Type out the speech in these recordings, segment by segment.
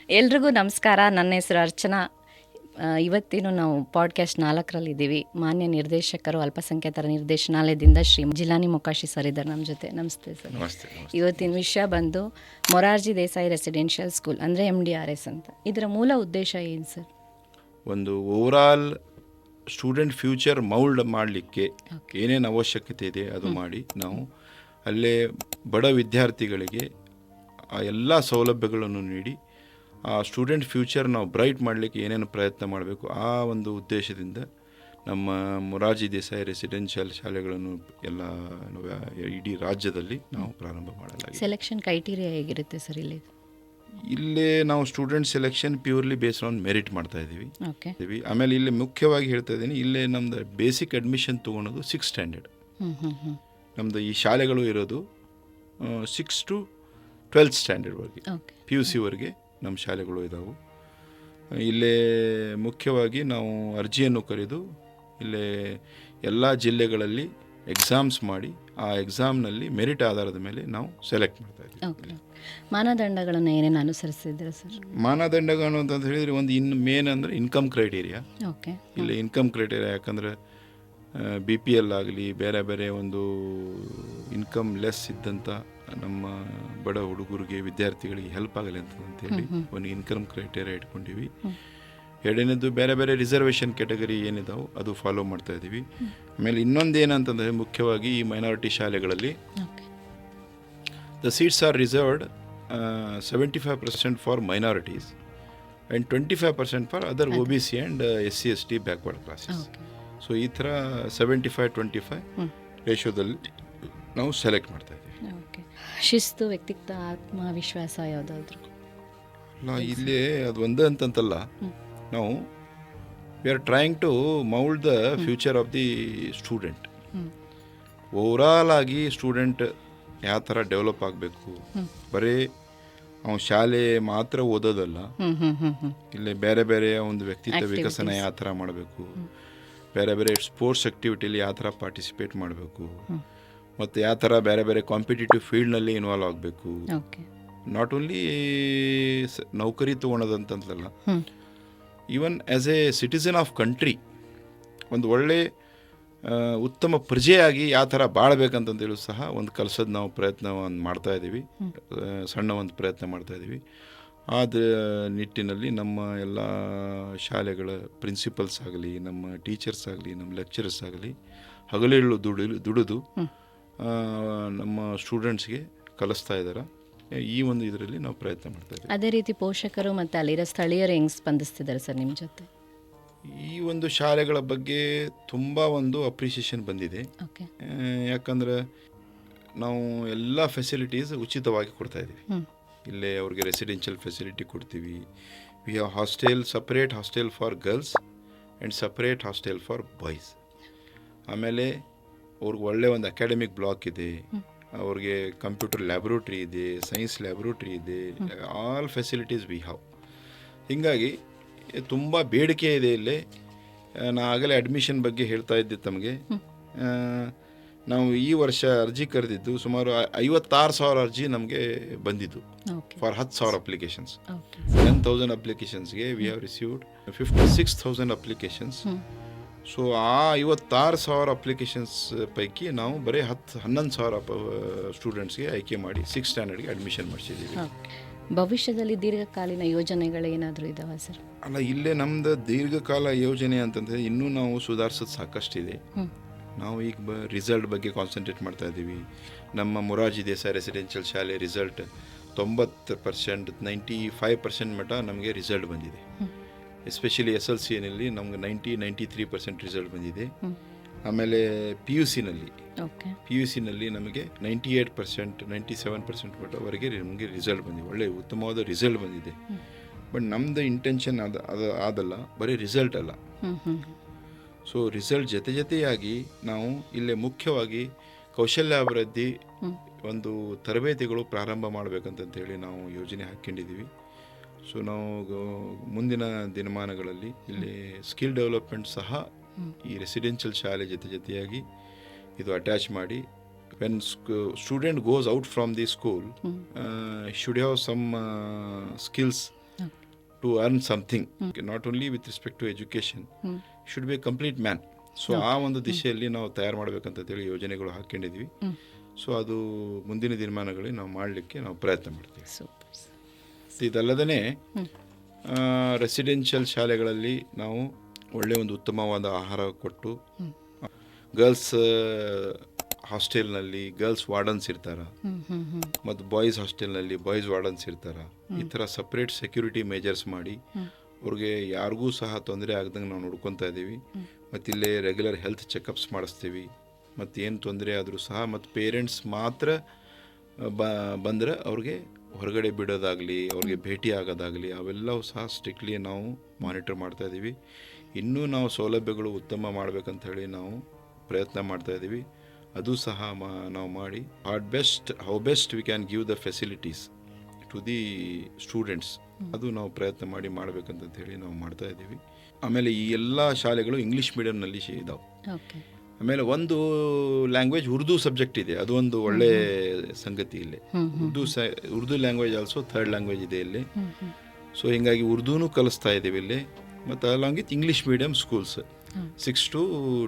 ಎಲ್ರಿಗೂ ನಮಸ್ಕಾರ. ನನ್ನ ಹೆಸರು ಅರ್ಚನಾ. ಇವತ್ತಿನ ನಾವು ಪಾಡ್ಕಾಸ್ಟ್ 4ರಲ್ಲಿದ್ದೀವಿ. ಮಾನ್ಯ ನಿರ್ದೇಶಕರು ಅಲ್ಪಸಂಖ್ಯಾತರ ನಿರ್ದೇಶನಾಲಯದಿಂದ ಶ್ರೀ ಜಿಲಾನಿ ಮೊಕಾಶಿ ಸರ್ ಇದ್ದಾರೆ ನಮ್ಮ ಜೊತೆ. ನಮಸ್ತೆ ಸರ್. ನಮಸ್ತೆ. ಇವತ್ತಿನ ವಿಷಯ ಬಂದು ಮೊರಾರ್ಜಿ ದೇಸಾಯಿ ರೆಸಿಡೆನ್ಷಿಯಲ್ ಸ್ಕೂಲ್ ಅಂದರೆ MDRS ಅಂತ. ಇದರ ಮೂಲ ಉದ್ದೇಶ ಏನು ಸರ್? ಒಂದು ಓವರಾಲ್ ಸ್ಟೂಡೆಂಟ್ ಫ್ಯೂಚರ್ ಮೌಲ್ಡ್ ಮಾಡಲಿಕ್ಕೆ ಏನೇನು ಅವಶ್ಯಕತೆ ಇದೆ ಅದು ಮಾಡಿ ನಾವು ಅಲ್ಲೇ ಬಡ ವಿದ್ಯಾರ್ಥಿಗಳಿಗೆ ಆ ಎಲ್ಲ ಸೌಲಭ್ಯಗಳನ್ನು ನೀಡಿ ಆ ಸ್ಟೂಡೆಂಟ್ ಫ್ಯೂಚರ್ ನಾವು ಬ್ರೈಟ್ ಮಾಡಲಿಕ್ಕೆ ಏನೇನು ಪ್ರಯತ್ನ ಮಾಡಬೇಕು ಆ ಒಂದು ಉದ್ದೇಶದಿಂದ ನಮ್ಮ ಮೊರಾರ್ಜಿ ದೇಸಾಯಿ ರೆಸಿಡೆನ್ಷಿಯಲ್ ಶಾಲೆಗಳನ್ನು ಎಲ್ಲ ಇಡೀ ರಾಜ್ಯದಲ್ಲಿ ನಾವು ಪ್ರಾರಂಭ ಮಾಡಲಾಗಿದೆ. ಸೆಲೆಕ್ಷನ್ ಕ್ರೈಟೀರಿಯಾ ಹೇಗಿರುತ್ತೆ ಸರ್ ಇಲ್ಲಿ? ಇಲ್ಲೇ ನಾವು student selection purely based on merit ಮಾಡ್ತಾ ಇದ್ದೀವಿ. ಆಮೇಲೆ ಇಲ್ಲಿ ಮುಖ್ಯವಾಗಿ ಹೇಳ್ತಾ ಇದ್ದೀನಿ, ಇಲ್ಲೇ ನಮ್ದು ಬೇಸಿಕ್ ಅಡ್ಮಿಷನ್ ತೊಗೊಳೋದು 6th ಸ್ಟ್ಯಾಂಡರ್ಡ್. ನಮ್ಮದು ಈ ಶಾಲೆಗಳು ಇರೋದು 6 to 12th ಸ್ಟ್ಯಾಂಡರ್ಡ್ವರೆಗೆ, PUC ನಮ್ಮ ಶಾಲೆಗಳು ಇದ್ದಾವೆ. ಇಲ್ಲೇ ಮುಖ್ಯವಾಗಿ ನಾವು ಅರ್ಜಿಯನ್ನು ಕರೆದು ಇಲ್ಲೇ ಎಲ್ಲ ಜಿಲ್ಲೆಗಳಲ್ಲಿ ಎಕ್ಸಾಮ್ಸ್ ಮಾಡಿ ಆ ಎಕ್ಸಾಮ್ನಲ್ಲಿ ಮೆರಿಟ್ ಆಧಾರದ ಮೇಲೆ ನಾವು ಸೆಲೆಕ್ಟ್ ಮಾಡ್ತಾ ಇದ್ದೀವಿ. ಮಾನದಂಡಗಳನ್ನು ಏನೇನು ಅನುಸರಿಸಿದ್ರೆ ಸರ್? ಮಾನದಂಡಗಳು ಅಂತ ಹೇಳಿದರೆ ಒಂದು ಮೇನ್ ಅಂದರೆ ಇನ್ಕಮ್ ಕ್ರೈಟೀರಿಯಾ. ಇಲ್ಲಿ ಇನ್ಕಮ್ ಕ್ರೈಟೀರಿಯಾ ಯಾಕಂದರೆ BPL ಆಗಲಿ ಬೇರೆ ಬೇರೆ ಒಂದು ಇನ್ಕಮ್ ಲೆಸ್ ಇದ್ದಂಥ ನಮ್ಮ ಬಡ ಹುಡುಗರಿಗೆ ವಿದ್ಯಾರ್ಥಿಗಳಿಗೆ ಹೆಲ್ಪ್ ಆಗಲಿ ಅಂತೇಳಿ ಒಂದು ಇನ್ಕಮ್ ಕ್ರೈಟೇರಿಯಾ ಇಟ್ಕೊಂಡಿವಿ. ಎರಡನೇದು ಬೇರೆ ಬೇರೆ ರಿಸರ್ವೇಷನ್ ಕ್ಯಾಟಗರಿ ಏನಿದಾವೆ ಅದು ಫಾಲೋ ಮಾಡ್ತಾ ಇದ್ದೀವಿ. ಆಮೇಲೆ ಇನ್ನೊಂದು ಏನಂತಂದರೆ ಮುಖ್ಯವಾಗಿ ಈ ಮೈನಾರಿಟಿ ಶಾಲೆಗಳಲ್ಲಿ the seats R reserved 75% for minorities and 25% for other OBC and SC/ST backward classes. So ಈ ಥರ 75-25 ರೇಷೋದಲ್ಲಿ ನಾವು ಸೆಲೆಕ್ಟ್ ಮಾಡ್ತಾ ಇದ್ದೀವಿ. ಶಿಸ್ತು, ವ್ಯಕ್ತಿತ್ವ, ಆತ್ಮವಿಶ್ವಾಸ ಯಾವುದಾದ್ರು ಅಲ್ಲ, ಇಲ್ಲೇ ಅದು ಒಂದೇ ಅಂತಂತಲ್ಲ, ನಾವು we are trying to mould the future of the student. Overall ಆಗಿ ಸ್ಟೂಡೆಂಟ್ ಯಾವ ಥರ ಡೆವಲಪ್ ಆಗಬೇಕು, ಬರೀ ಅವನು ಶಾಲೆ ಮಾತ್ರ ಓದೋದಲ್ಲ, ಇಲ್ಲೇ ಬೇರೆ ಬೇರೆ ಒಂದು ವ್ಯಕ್ತಿತ್ವ ವಿಕಸನ ಯಾವ ಥರ ಮಾಡಬೇಕು, ಬೇರೆ ಬೇರೆ ಸ್ಪೋರ್ಟ್ಸ್ ಆ್ಯಕ್ಟಿವಿಟಿಲಿ ಯಾವ ಥರ ಪಾರ್ಟಿಸಿಪೇಟ್ ಮಾಡಬೇಕು, ಮತ್ತು ಯಾವ ಥರ ಬೇರೆ ಬೇರೆ ಕಾಂಪಿಟೇಟಿವ್ ಫೀಲ್ಡ್ನಲ್ಲಿ ಇನ್ವಾಲ್ವ್ ಆಗಬೇಕು. ನಾಟ್ ಓನ್ಲಿ ನೌಕರಿ ತೊಗೊಳೋದಂತಲ್ಲ, even as a citizen of country ಒಂದು ಒಳ್ಳೆ ಉತ್ತಮ ಪ್ರಜೆಯಾಗಿ ಯಾವ ಥರ ಬಾಳಬೇಕಂತಂದೇಳಿ ಸಹ ಒಂದು ಕಲಿಸೋದು ನಾವು ಪ್ರಯತ್ನ ಒಂದು ಮಾಡ್ತಾಯಿದ್ದೀವಿ. ಸಣ್ಣ ಒಂದು ಪ್ರಯತ್ನ ಮಾಡ್ತಾಯಿದ್ದೀವಿ. ಆದ ನಿಟ್ಟಿನಲ್ಲಿ ನಮ್ಮ ಎಲ್ಲ ಶಾಲೆಗಳ ಪ್ರಿನ್ಸಿಪಲ್ಸ್ ಆಗಲಿ, ನಮ್ಮ ಟೀಚರ್ಸ್ ಆಗಲಿ, ನಮ್ಮ ಲೆಕ್ಚರರ್ಸ್ ಆಗಲಿ ಹಗಲಿರುಳು ದುಡಿದು ನಮ್ಮ ಸ್ಟೂಡೆಂಟ್ಸ್ಗೆ ಕಲಿಸ್ತಾ ಇದ್ದಾರೆ. ಈ ಒಂದು ಇದರಲ್ಲಿ ನಾವು ಪ್ರಯತ್ನ ಮಾಡ್ತಾ ಇದ್ದೀವಿ. ಅದೇ ರೀತಿ ಪೋಷಕರು ಮತ್ತು ಅಲ್ಲಿರೋ ಸ್ಥಳೀಯರು ಹೆಂಗೆ ಸ್ಪಂದಿಸ್ತಿದ್ದಾರೆ ಸರ್ ನಿಮ್ಮ ಜೊತೆ? ಈ ಒಂದು ಶಾಲೆಗಳ ಬಗ್ಗೆ ತುಂಬ ಒಂದು ಅಪ್ರಿಷಿಯೇಷನ್ ಬಂದಿದೆ. ಯಾಕಂದರೆ ನಾವು ಎಲ್ಲ ಫೆಸಿಲಿಟೀಸ್ ಉಚಿತವಾಗಿ ಕೊಡ್ತಾ ಇದ್ದೀವಿ. ಇಲ್ಲೇ ಅವ್ರಿಗೆ ರೆಸಿಡೆನ್ಷಿಯಲ್ ಫೆಸಿಲಿಟಿ ಕೊಡ್ತೀವಿ. We have hostel, separate hostel for girls and separate hostel for boys. ಆಮೇಲೆ ಅವ್ರಿಗೆ ಒಳ್ಳೆ ಒಂದು ಅಕಾಡೆಮಿಕ್ ಬ್ಲಾಕ್ ಇದೆ, ಅವ್ರಿಗೆ ಕಂಪ್ಯೂಟರ್ ಲ್ಯಾಬ್ರೋಟ್ರಿ ಇದೆ, ಸೈನ್ಸ್ ಲ್ಯಾಬ್ರೋಟ್ರಿ ಇದೆ, ಆಲ್ ಫೆಸಿಲಿಟೀಸ್ ವಿ ಹ್ಯಾವ್. ಹೀಗಾಗಿ ತುಂಬ ಬೇಡಿಕೆ ಇದೆ ಇಲ್ಲಿ. ನಾ ಆಗಲೇ ಅಡ್ಮಿಷನ್ ಬಗ್ಗೆ ಹೇಳ್ತಾ ಇದ್ದೆ ತಮಗೆ. ನಾವು ಈ ವರ್ಷ ಅರ್ಜಿ ಕರೆದಿದ್ದು ಸುಮಾರು 56,000 ಅರ್ಜಿ ನಮಗೆ ಬಂದಿದ್ದು ಫಾರ್ 10,000 ಅಪ್ಲಿಕೇಶನ್ಸ್. 10,000 ಅಪ್ಲಿಕೇಶನ್ಸ್ಗೆ we have received 56,000 applications. So ಆ 56,000 ಅಪ್ಲಿಕೇಶನ್ಸ್ ಪೈಕಿ ನಾವು ಬರೀ 11,000 ಸ್ಟೂಡೆಂಟ್ಸ್ಗೆ ಆಯ್ಕೆ ಮಾಡಿ 6th ಸ್ಟ್ಯಾಂಡರ್ಡ್ಗೆ ಅಡ್ಮಿಷನ್ ಮಾಡಿಸಿದ್ದೀವಿ. ಭವಿಷ್ಯದಲ್ಲಿ ದೀರ್ಘಕಾಲೀನ ಯೋಜನೆಗಳು ಏನಾದರೂ ಇದಾವೆ ಸರ್? ಅಲ್ಲ, ಇಲ್ಲೇ ನಮ್ಮದು ದೀರ್ಘಕಾಲ ಯೋಜನೆ ಅಂತಂದರೆ ಇನ್ನೂ ನಾವು ಸುಧಾರಿಸೋದು ಸಾಕಷ್ಟಿದೆ. ನಾವು ಈಗ ರಿಸಲ್ಟ್ ಬಗ್ಗೆ ಕಾನ್ಸಂಟ್ರೇಟ್ ಮಾಡ್ತಾ ಇದ್ದೀವಿ. ನಮ್ಮ ಮೊರಾರ್ಜಿ ದೇಸಾಯಿ ರೆಸಿಡೆನ್ಷಿಯಲ್ ಶಾಲೆ ರಿಸಲ್ಟ್ 90%, 95% ಮಟ್ಟ ನಮಗೆ ರಿಸಲ್ಟ್ ಬಂದಿದೆ. ಎಸ್ಪೆಷಲಿ SLCನಲ್ಲಿ ನಮ್ಗೆ 93% ರಿಸಲ್ಟ್ ಬಂದಿದೆ. ಆಮೇಲೆ PUCನಲ್ಲಿ ನಮಗೆ 98%, 97% ಮಟ್ಟವರೆಗೆ ನಮಗೆ ರಿಸಲ್ಟ್ ಬಂದಿದೆ. ಒಳ್ಳೆಯ ಉತ್ತಮವಾದ ರಿಸಲ್ಟ್ ಬಂದಿದೆ. ಬಟ್ ನಮ್ಮದು ಇಂಟೆನ್ಷನ್ ಅದಲ್ಲ, ಬರೀ ರಿಸಲ್ಟ್ ಅಲ್ಲ. ಸೊ ರಿಸಲ್ಟ್ ಜೊತೆಯಾಗಿ ನಾವು ಇಲ್ಲೇ ಮುಖ್ಯವಾಗಿ ಕೌಶಲ್ಯಾಭಿವೃದ್ಧಿ ಒಂದು ತರಬೇತಿಗಳು ಪ್ರಾರಂಭ ಮಾಡಬೇಕಂತಂತೇಳಿ ನಾವು ಯೋಜನೆ ಹಾಕ್ಕೊಂಡಿದ್ದೀವಿ. ಸೊ ನಾವು ಮುಂದಿನ ದಿನಮಾನಗಳಲ್ಲಿ ಇಲ್ಲಿ ಸ್ಕಿಲ್ ಡೆವಲಪ್ಮೆಂಟ್ ಸಹ ಈ ರೆಸಿಡೆನ್ಷಿಯಲ್ ಶಾಲೆ ಜೊತೆಯಾಗಿ ಇದು ಅಟ್ಯಾಚ್ ಮಾಡಿ when student goes out from the school should have some skills to earn something, not only with respect to education, should be a complete man. So ಆ ಒಂದು ದಿಶೆಯಲ್ಲಿ ನಾವು ತಯಾರು ಮಾಡಬೇಕಂತೇಳಿ ಯೋಜನೆಗಳು ಹಾಕ್ಕೊಂಡಿದ್ವಿ. ಸೊ ಅದು ಮುಂದಿನ ದಿನಮಾನಗಳಲ್ಲಿ ನಾವು ಮಾಡಲಿಕ್ಕೆ ನಾವು ಪ್ರಯತ್ನ ಮಾಡ್ತೀವಿ. ಇದಲ್ಲದೇ ರೆಸಿಡೆನ್ಷಿಯಲ್ ಶಾಲೆಗಳಲ್ಲಿ ನಾವು ಒಳ್ಳೆಯ ಒಂದು ಉತ್ತಮವಾದ ಆಹಾರ ಕೊಟ್ಟು, ಗರ್ಲ್ಸ್ ಹಾಸ್ಟೆಲ್ನಲ್ಲಿ ಗರ್ಲ್ಸ್ ವಾರ್ಡನ್ಸ್ ಇರ್ತಾರೆ ಮತ್ತು ಬಾಯ್ಸ್ ಹಾಸ್ಟೆಲ್ನಲ್ಲಿ ಬಾಯ್ಸ್ ವಾರ್ಡನ್ಸ್ ಇರ್ತಾರೆ. ಈ ಥರ ಸಪ್ರೇಟ್ ಸೆಕ್ಯೂರಿಟಿ ಮೇಜರ್ಸ್ ಮಾಡಿ ಅವ್ರಿಗೆ ಯಾರಿಗೂ ಸಹ ತೊಂದರೆ ಆಗ್ದಂಗೆ ನಾವು ನೋಡ್ಕೊತಾ ಇದ್ದೀವಿ. ಮತ್ತು ಇಲ್ಲೇ ರೆಗ್ಯುಲರ್ ಹೆಲ್ತ್ ಚೆಕಪ್ಸ್ ಮಾಡಿಸ್ತೀವಿ. ಮತ್ತು ಏನು ತೊಂದರೆ ಆದರೂ ಸಹ ಮತ್ತು ಪೇರೆಂಟ್ಸ್ ಮಾತ್ರ ಬಂದರೆ ಅವ್ರಿಗೆ ಹೊರಗಡೆ ಬಿಡೋದಾಗಲಿ, ಅವ್ರಿಗೆ ಭೇಟಿ ಆಗೋದಾಗಲಿ ಅವೆಲ್ಲವೂ ಸಹ ಸ್ಟ್ರಿಕ್ಟ್ಲಿ ನಾವು ಮಾನಿಟರ್ ಮಾಡ್ತಾಯಿದ್ದೀವಿ. ಇನ್ನೂ ನಾವು ಸೌಲಭ್ಯಗಳು ಉತ್ತಮ ಮಾಡಬೇಕಂತ ಹೇಳಿ ನಾವು ಪ್ರಯತ್ನ ಮಾಡ್ತಾಯಿದ್ದೀವಿ. ಅದು ಸಹ ನಾವು ಮಾಡಿ how best we can give the facilities to the students, ಅದು ನಾವು ಪ್ರಯತ್ನ ಮಾಡಬೇಕಂತ ಹೇಳಿ ನಾವು ಮಾಡ್ತಾಯಿದ್ದೀವಿ. ಆಮೇಲೆ ಈ ಎಲ್ಲ ಶಾಲೆಗಳು ಇಂಗ್ಲೀಷ್ ಮೀಡಿಯಮ್ನಲ್ಲಿ ಇದಾವೆ. ಆಮೇಲೆ ಒಂದು ಲ್ಯಾಂಗ್ವೇಜ್ ಉರ್ದು ಸಬ್ಜೆಕ್ಟ್ ಇದೆ, ಅದು ಒಂದು ಒಳ್ಳೆ ಸಂಗತಿ ಇಲ್ಲಿ. Urdu language also third language ಇದೆ ಇಲ್ಲಿ. ಸೊ ಹೀಗಾಗಿ ಉರ್ದೂನೂ ಕಲಿಸ್ತಾ ಇದ್ದೀವಿ ಇಲ್ಲಿ. ಮತ್ತು along with English medium schools 6 to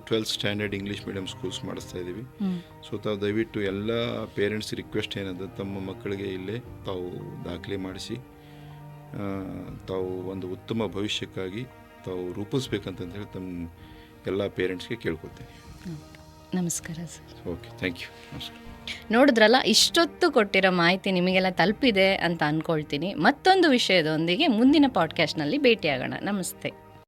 12 standard English medium schools ಮಾಡಿಸ್ತಾ ಇದ್ದೀವಿ. ಸೊ ತಾವು ದಯವಿಟ್ಟು ಎಲ್ಲ ಪೇರೆಂಟ್ಸ್ ರಿಕ್ವೆಸ್ಟ್ ಏನಂದ್ರೆ ತಮ್ಮ ಮಕ್ಕಳಿಗೆ ಇಲ್ಲೇ ತಾವು ದಾಖಲೆ ಮಾಡಿಸಿ ತಾವು ಒಂದು ಉತ್ತಮ ಭವಿಷ್ಯಕ್ಕಾಗಿ ತಾವು ರೂಪಿಸ್ಬೇಕಂತಂದೇಳಿ ತಮ್ಮ ಎಲ್ಲ ಪೇರೆಂಟ್ಸ್ಗೆ ಕೇಳ್ಕೊತೀನಿ. ನಮಸ್ಕಾರ ಸರ್. Okay, thank you. ನಮಸ್ಕಾರ. ನೋಡಿದ್ರಲ್ಲ, ಇಷ್ಟೊತ್ತು ಕೊಟ್ಟಿರೋ ಮಾಹಿತಿ ನಿಮಗೆಲ್ಲ ತಲುಪಿದೆ ಅಂತ ಅಂದ್ಕೊಳ್ತೀನಿ. ಮತ್ತೊಂದು ವಿಷಯದೊಂದಿಗೆ ಮುಂದಿನ ಪಾಡ್ಕಾಸ್ಟ್ನಲ್ಲಿ ಭೇಟಿಯಾಗೋಣ. ನಮಸ್ತೆ.